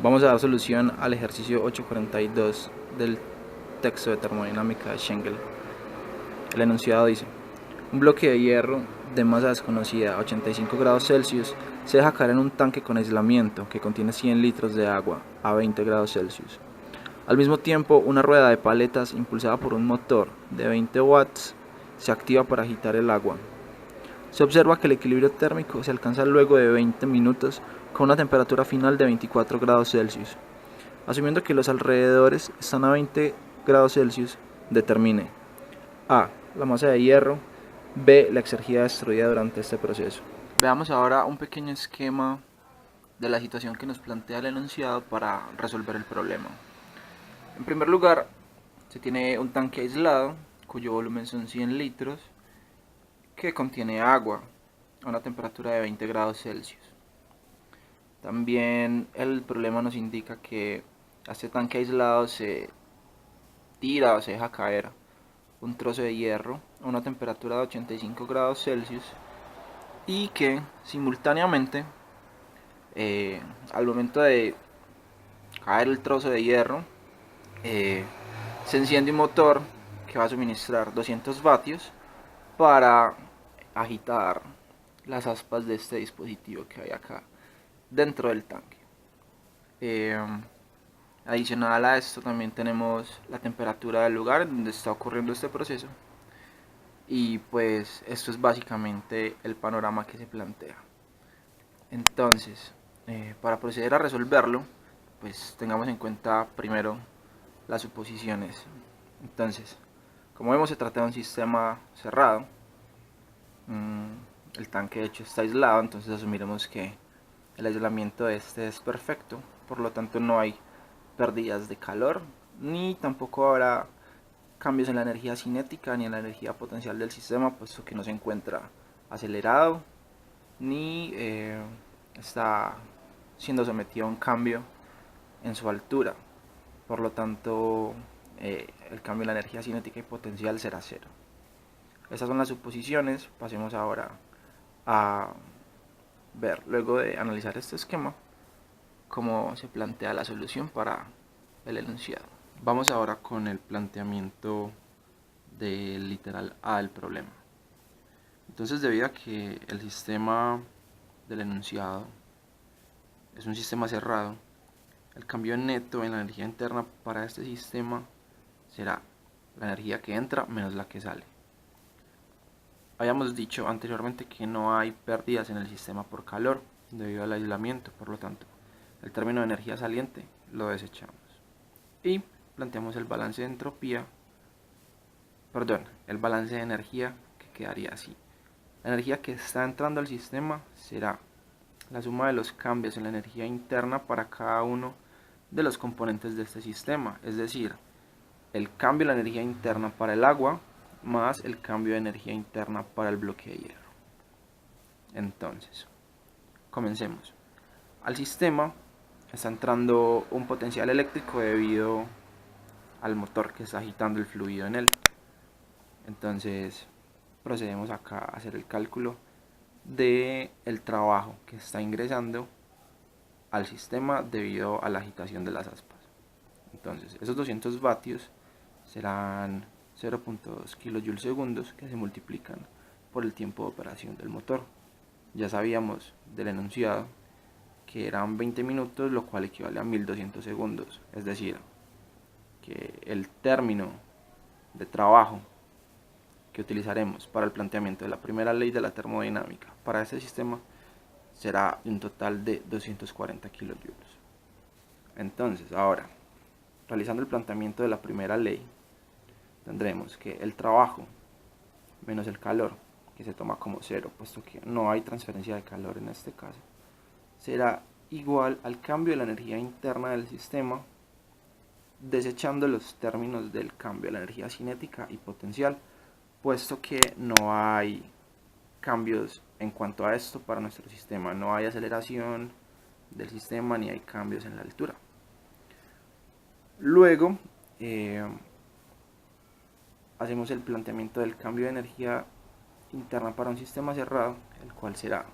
Vamos a dar solución al ejercicio 842 del texto de termodinámica de Schengel. El enunciado dice: un bloque de hierro de masa desconocida a 85 grados Celsius se deja caer en un tanque con aislamiento que contiene 100 litros de agua a 20 grados Celsius. Al mismo tiempo, una rueda de paletas impulsada por un motor de 20 watts se activa para agitar el agua. Se observa que el equilibrio térmico se alcanza luego de 20 minutos con una temperatura final de 24 grados Celsius. Asumiendo que los alrededores están a 20 grados Celsius, determine A. La masa de hierro. B. La exergia destruida durante este proceso. Veamos ahora un pequeño esquema de la situación que nos plantea el enunciado para resolver el problema. En primer lugar, se tiene un tanque aislado cuyo volumen son 100 litros que contiene agua a una temperatura de 20 grados Celsius. También el problema nos indica que a este tanque aislado se tira o se deja caer un trozo de hierro a una temperatura de 85 grados Celsius y que simultáneamente al momento de caer el trozo de hierro se enciende un motor que va a suministrar 200 vatios para agitar las aspas de este dispositivo que hay acá dentro del tanque. Adicional a esto también tenemos la temperatura del lugar donde está ocurriendo este proceso, y pues esto es básicamente el panorama que se plantea. Entonces, para proceder a resolverlo, pues tengamos en cuenta primero las suposiciones. Entonces, como vemos, se trata de un sistema cerrado. El tanque de hecho está aislado, entonces asumiremos que el aislamiento de este es perfecto, por lo tanto no hay pérdidas de calor, ni tampoco habrá cambios en la energía cinética ni en la energía potencial del sistema, puesto que no se encuentra acelerado ni está siendo sometido a un cambio en su altura. Por lo tanto, el cambio en la energía cinética y potencial será cero. Estas son las suposiciones. Pasemos ahora a ver, luego de analizar este esquema, cómo se plantea la solución para el enunciado. Vamos ahora con el planteamiento del literal A del problema. Entonces, debido a que el sistema del enunciado es un sistema cerrado, el cambio neto en la energía interna para este sistema será la energía que entra menos la que sale. Habíamos dicho anteriormente que no hay pérdidas en el sistema por calor debido al aislamiento, por lo tanto, el término de energía saliente lo desechamos. Y planteamos el balance de entropía, el balance de energía, que quedaría así. La energía que está entrando al sistema será la suma de los cambios en la energía interna para cada uno de los componentes de este sistema, es decir, el cambio de la energía interna para el agua más el cambio de energía interna para el bloque de hierro. Entonces, comencemos. Al sistema está entrando un potencial eléctrico debido al motor que está agitando el fluido en él. Entonces, procedemos acá a hacer el cálculo del trabajo que está ingresando al sistema debido a la agitación de las aspas. Entonces, esos 200 vatios serán 0.2 kilojoules segundos, que se multiplican por el tiempo de operación del motor. Ya sabíamos del enunciado que eran 20 minutos, lo cual equivale a 1200 segundos, es decir, que el término de trabajo que utilizaremos para el planteamiento de la primera ley de la termodinámica para este sistema será un total de 240 kilojoules. Entonces, ahora, realizando el planteamiento de la primera ley, tendremos que el trabajo menos el calor, que se toma como cero, puesto que no hay transferencia de calor en este caso, será igual al cambio de la energía interna del sistema, desechando los términos del cambio de la energía cinética y potencial, puesto que no hay cambios en cuanto a esto para nuestro sistema, no hay aceleración del sistema ni hay cambios en la altura. Luego hacemos el planteamiento del cambio de energía interna para un sistema cerrado, el cual será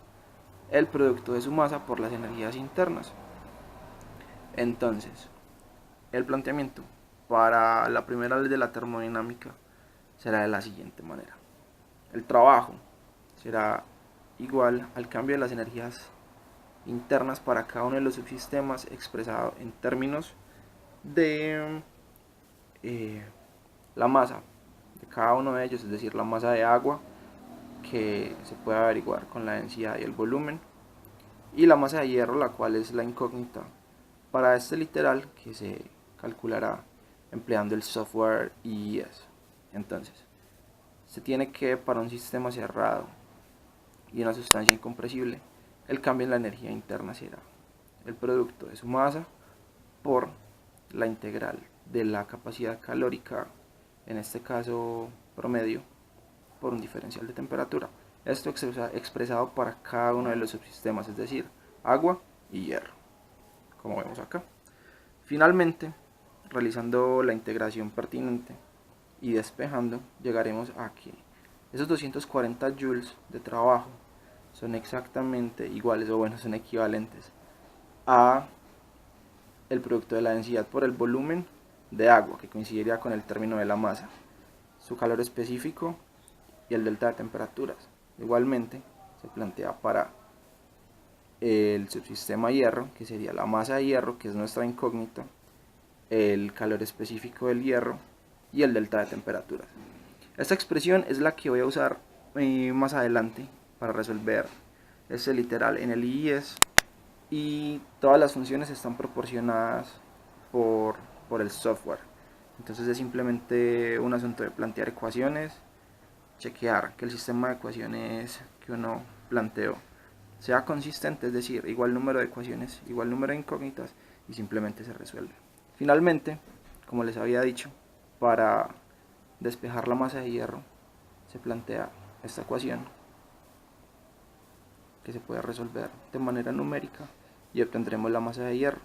el producto de su masa por las energías internas. Entonces, el planteamiento para la primera ley de la termodinámica será de la siguiente manera. El trabajo será igual al cambio de las energías internas para cada uno de los subsistemas expresado en términos de la masa de cada uno de ellos, es decir, la masa de agua, que se puede averiguar con la densidad y el volumen, y la masa de hierro, la cual es la incógnita para este literal, que se calculará empleando el software IES. Entonces, se tiene que, para un sistema cerrado y una sustancia incompresible, el cambio en la energía interna será el producto de su masa por la integral de la capacidad calórica, en este caso promedio, por un diferencial de temperatura. Esto expresado para cada uno de los subsistemas, es decir, agua y hierro, como vemos acá. Finalmente, realizando la integración pertinente y despejando, llegaremos a que esos 240 joules de trabajo son exactamente iguales, o bueno, son equivalentes a el producto de la densidad por el volumen de agua, que coincidiría con el término de la masa, su calor específico y el delta de temperaturas. Igualmente, se plantea para el subsistema hierro, que sería la masa de hierro, que es nuestra incógnita, el calor específico del hierro y el delta de temperaturas. Esta expresión es la que voy a usar más adelante para resolver este literal en el IES, y todas las funciones están proporcionadas por el software. Entonces es simplemente un asunto de plantear ecuaciones, chequear que el sistema de ecuaciones que uno planteó sea consistente, es decir, igual número de ecuaciones, igual número de incógnitas, y simplemente se resuelve. Finalmente, como les había dicho, para despejar la masa de hierro se plantea esta ecuación, que se puede resolver de manera numérica y obtendremos la masa de hierro.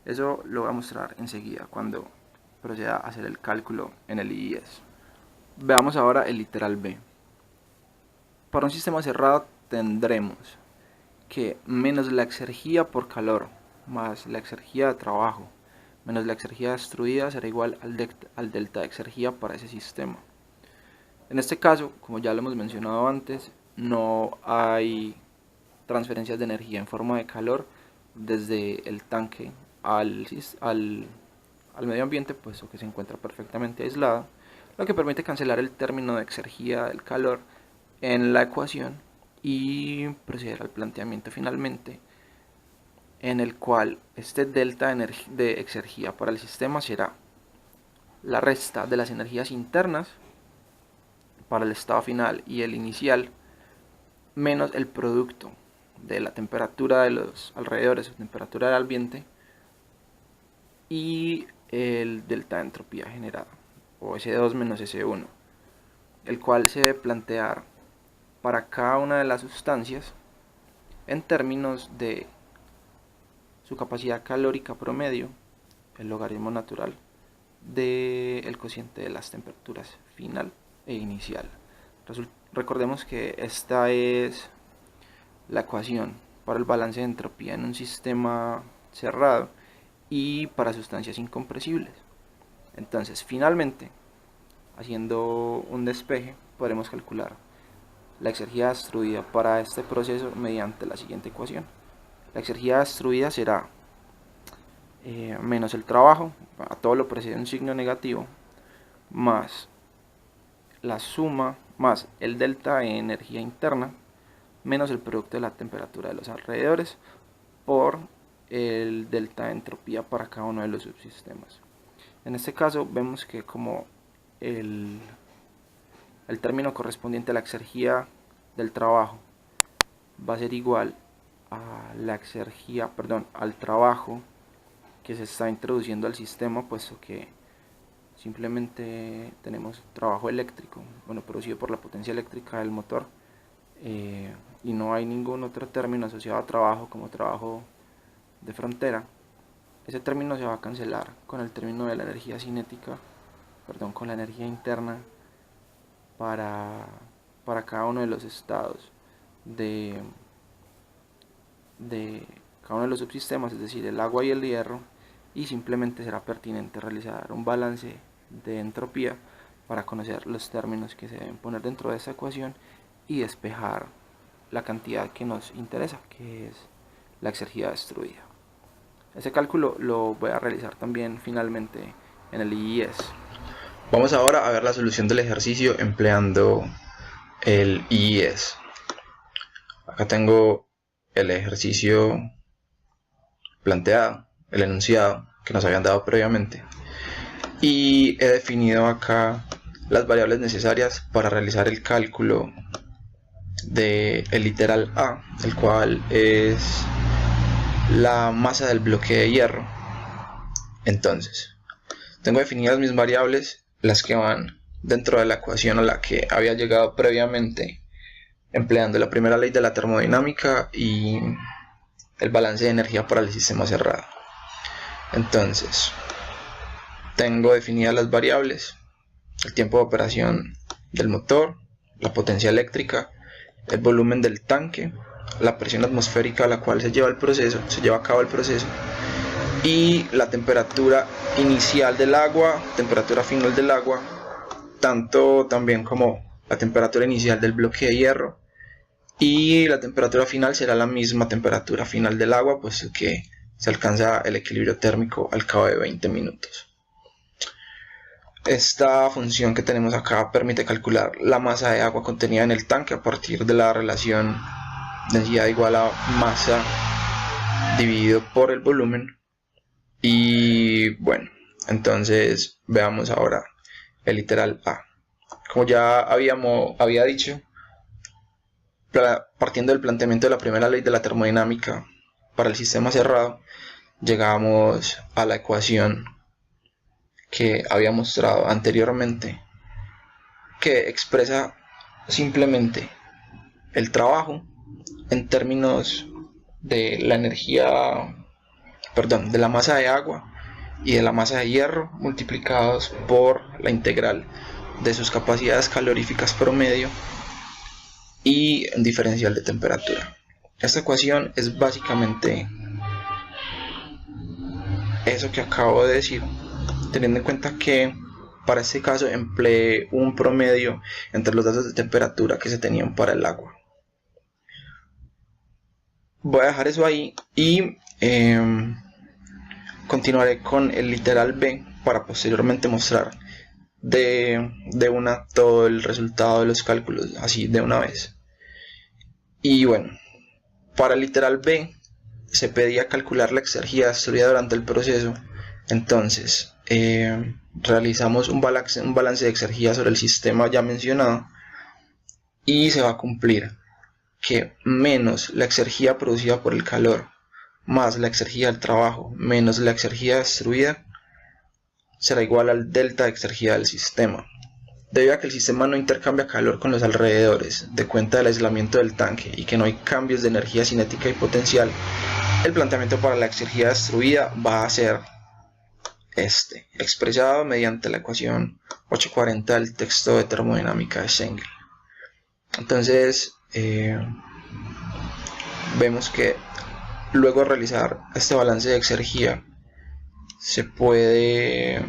Eso lo voy a mostrar enseguida cuando proceda a hacer el cálculo en el IES. Veamos ahora el literal B. Para un sistema cerrado tendremos que menos la exergía por calor más la exergía de trabajo menos la exergía destruida será igual al delta de exergía para ese sistema. En este caso, como ya lo hemos mencionado antes, no hay transferencias de energía en forma de calor desde el tanque al medio ambiente, puesto que se encuentra perfectamente aislado, lo que permite cancelar el término de exergía del calor en la ecuación y proceder al planteamiento finalmente, en el cual este delta de exergía para el sistema será la resta de las energías internas para el estado final y el inicial, menos el producto de la temperatura de los alrededores, la temperatura del ambiente, y el delta de entropía generada, o S2 menos S1, el cual se debe plantear para cada una de las sustancias en términos de su capacidad calórica promedio, el logaritmo natural del cociente de las temperaturas final e inicial. Recordemos que esta es la ecuación para el balance de entropía en un sistema cerrado y para sustancias incompresibles. Entonces, finalmente, haciendo un despeje, podremos calcular la exergía destruida para este proceso mediante la siguiente ecuación. La exergía destruida será menos el trabajo, a todo lo precede un signo negativo, más la suma, más el delta de energía interna, menos el producto de la temperatura de los alrededores, por el delta de entropía para cada uno de los subsistemas. En este caso vemos que como el término correspondiente a la exergía del trabajo va a ser igual a la exergía, perdón, al trabajo que se está introduciendo al sistema, puesto que simplemente tenemos trabajo eléctrico, bueno, producido por la potencia eléctrica del motor, y no hay ningún otro término asociado a trabajo como trabajo de frontera. Ese término se va a cancelar con el término de la energía cinética, perdón, con la energía interna para cada uno de los estados de cada uno de los subsistemas, es decir, el agua y el hierro, y simplemente será pertinente realizar un balance de entropía para conocer los términos que se deben poner dentro de esta ecuación y despejar la cantidad que nos interesa, que es la exergia destruida. Ese cálculo lo voy a realizar también finalmente en el IES. Vamos ahora a ver la solución del ejercicio empleando el IES. Acá tengo el ejercicio planteado, el enunciado que nos habían dado previamente, y he definido acá las variables necesarias para realizar el cálculo del literal A, el cual es la masa del bloque de hierro. Entonces, tengo definidas mis variables, las que van dentro de la ecuación a la que había llegado previamente, empleando la primera ley de la termodinámica y el balance de energía para el sistema cerrado. Entonces, tengo definidas las variables: el tiempo de operación del motor, la potencia eléctrica, el volumen del tanque, la presión atmosférica a la cual se lleva a cabo el proceso, y la temperatura inicial del agua, temperatura final del agua, tanto también como la temperatura inicial del bloque de hierro, y la temperatura final será la misma temperatura final del agua, pues que se alcanza el equilibrio térmico al cabo de 20 minutos. Esta función que tenemos acá permite calcular la masa de agua contenida en el tanque a partir de la relación densidad igual a masa dividido por el volumen. Y bueno, entonces veamos ahora el literal A. Como ya había dicho, partiendo del planteamiento de la primera ley de la termodinámica para el sistema cerrado, llegamos a la ecuación que había mostrado anteriormente, que expresa simplemente el trabajo en términos de la de la masa de agua y de la masa de hierro multiplicados por la integral de sus capacidades caloríficas promedio y un diferencial de temperatura. Esta ecuación es básicamente eso que acabo de decir, teniendo en cuenta que para este caso empleé un promedio entre los datos de temperatura que se tenían para el agua. Voy a dejar eso ahí y continuaré con el literal B para posteriormente mostrar de una todo el resultado de los cálculos, así de una vez. Y bueno, para el literal B se pedía calcular la exergia destruida durante el proceso. Entonces realizamos un balance de exergia sobre el sistema ya mencionado, y se va a cumplir que menos la exergia producida por el calor más la exergia del trabajo menos la exergia destruida será igual al delta de exergia del sistema. Debido a que el sistema no intercambia calor con los alrededores, de cuenta del aislamiento del tanque, y que no hay cambios de energía cinética y potencial, el planteamiento para la exergia destruida va a ser expresado mediante la ecuación 840 del texto de termodinámica de Schengel. Entonces vemos que luego de realizar este balance de exergia se puede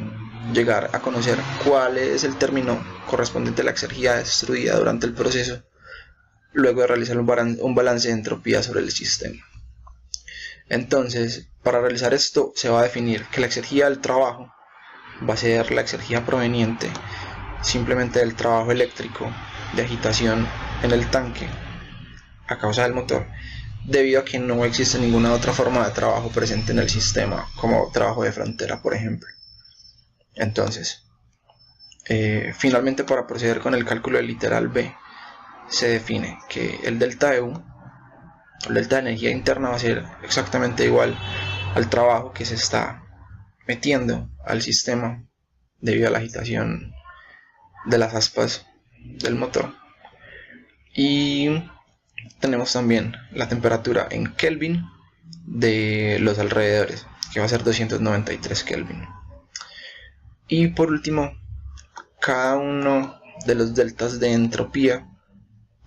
llegar a conocer cuál es el término correspondiente a la exergia destruida durante el proceso, luego de realizar un balance de entropía sobre el sistema. Entonces, para realizar esto se va a definir que la exergia del trabajo va a ser la exergia proveniente simplemente del trabajo eléctrico de agitación en el tanque a causa del motor, debido a que no existe ninguna otra forma de trabajo presente en el sistema, como trabajo de frontera, por ejemplo. Entonces, finalmente, para proceder con el cálculo del literal B, se define que el delta de U, el delta de energía interna, va a ser exactamente igual al trabajo que se está metiendo al sistema debido a la agitación de las aspas del motor. Y tenemos también la temperatura en Kelvin de los alrededores, que va a ser 293 Kelvin. Y por último, cada uno de los deltas de entropía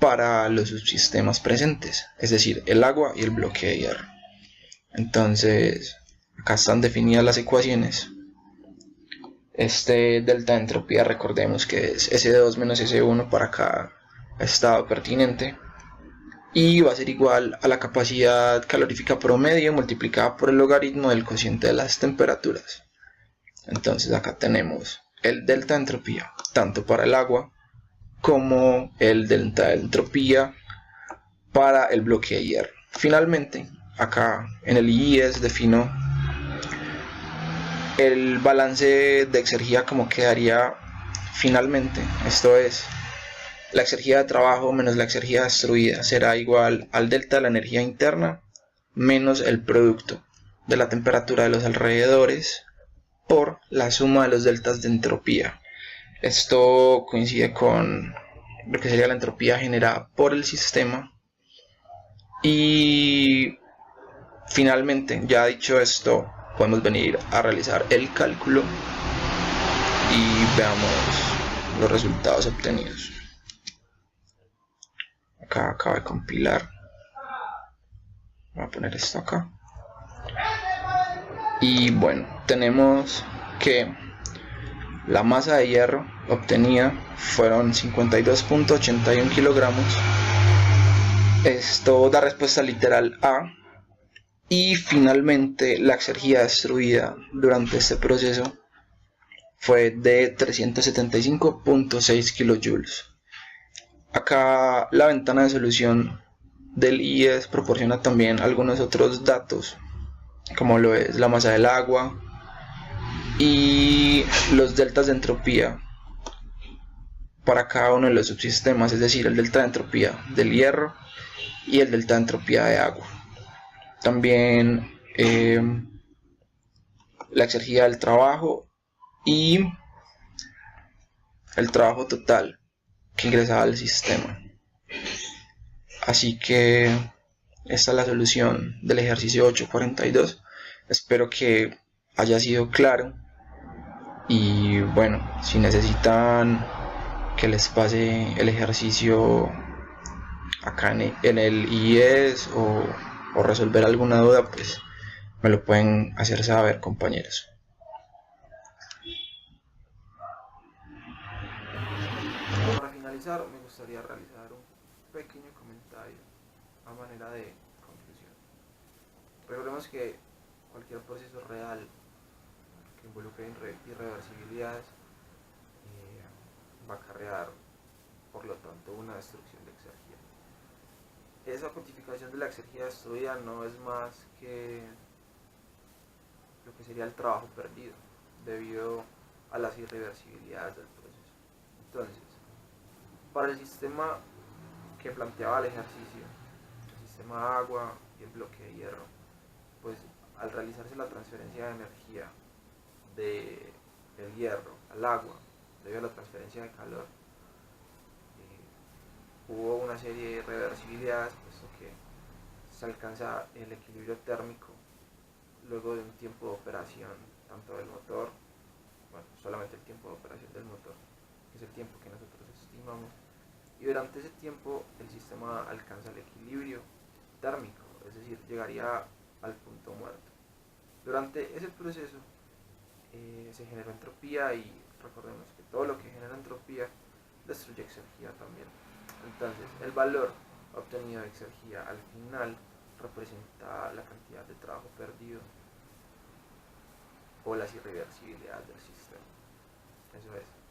para los subsistemas presentes, es decir, el agua y el bloque de hierro. Entonces, acá están definidas las ecuaciones. Este delta de entropía, recordemos que es S2 menos S1 para cada estado pertinente, y va a ser igual a la capacidad calorífica promedio multiplicada por el logaritmo del cociente de las temperaturas. Entonces acá tenemos el delta de entropía tanto para el agua como el delta de entropía para el bloque de hierro. Finalmente, acá en el IES defino el balance de exergía como quedaría finalmente. Esto es, la exergía de trabajo menos la exergía destruida será igual al delta de la energía interna menos el producto de la temperatura de los alrededores por la suma de los deltas de entropía. Esto coincide con lo que sería la entropía generada por el sistema. Y finalmente, ya dicho esto, podemos venir a realizar el cálculo y veamos los resultados obtenidos. Acá acaba de compilar. Voy a poner esto acá. Y bueno, tenemos que la masa de hierro obtenida fueron 52.81 kilogramos. Esto da respuesta literal A. Y finalmente la exergía destruida durante este proceso fue de 375.6 kilojoules. Acá la ventana de solución del IES proporciona también algunos otros datos, como lo es la masa del agua y los deltas de entropía para cada uno de los subsistemas, es decir, el delta de entropía del hierro y el delta de entropía de agua. También la exergía del trabajo y el trabajo total que ingresaba al sistema. Así que esta es la solución del ejercicio 842. Espero que haya sido claro. Y bueno, si necesitan que les pase el ejercicio acá en el IES o resolver alguna duda, pues me lo pueden hacer saber, compañeros. Para finalizar, me gustaría realizar un pequeño comentario a manera de conclusión. Recordemos que cualquier proceso real que involucre irreversibilidades va a acarrear, por lo tanto, una destrucción de exergía. Esa cuantificación de la exergía destruida no es más que lo que sería el trabajo perdido debido a las irreversibilidades del proceso. Entonces, para el sistema que planteaba el ejercicio, el sistema agua y el bloque de hierro, pues al realizarse la transferencia de energía del hierro al agua debido a la transferencia de calor, hubo una serie de irreversibilidades, puesto que se alcanza el equilibrio térmico luego de un tiempo de operación tanto del motor, bueno, solamente el tiempo de operación del motor, que es el tiempo que nosotros estimamos, y durante ese tiempo el sistema alcanza el equilibrio térmico, es decir, llegaría al punto muerto. Durante ese proceso se genera entropía, y recordemos que todo lo que genera entropía destruye exergía también. Entonces, el valor obtenido de exergía al final representa la cantidad de trabajo perdido o las irreversibilidades del sistema. Eso es.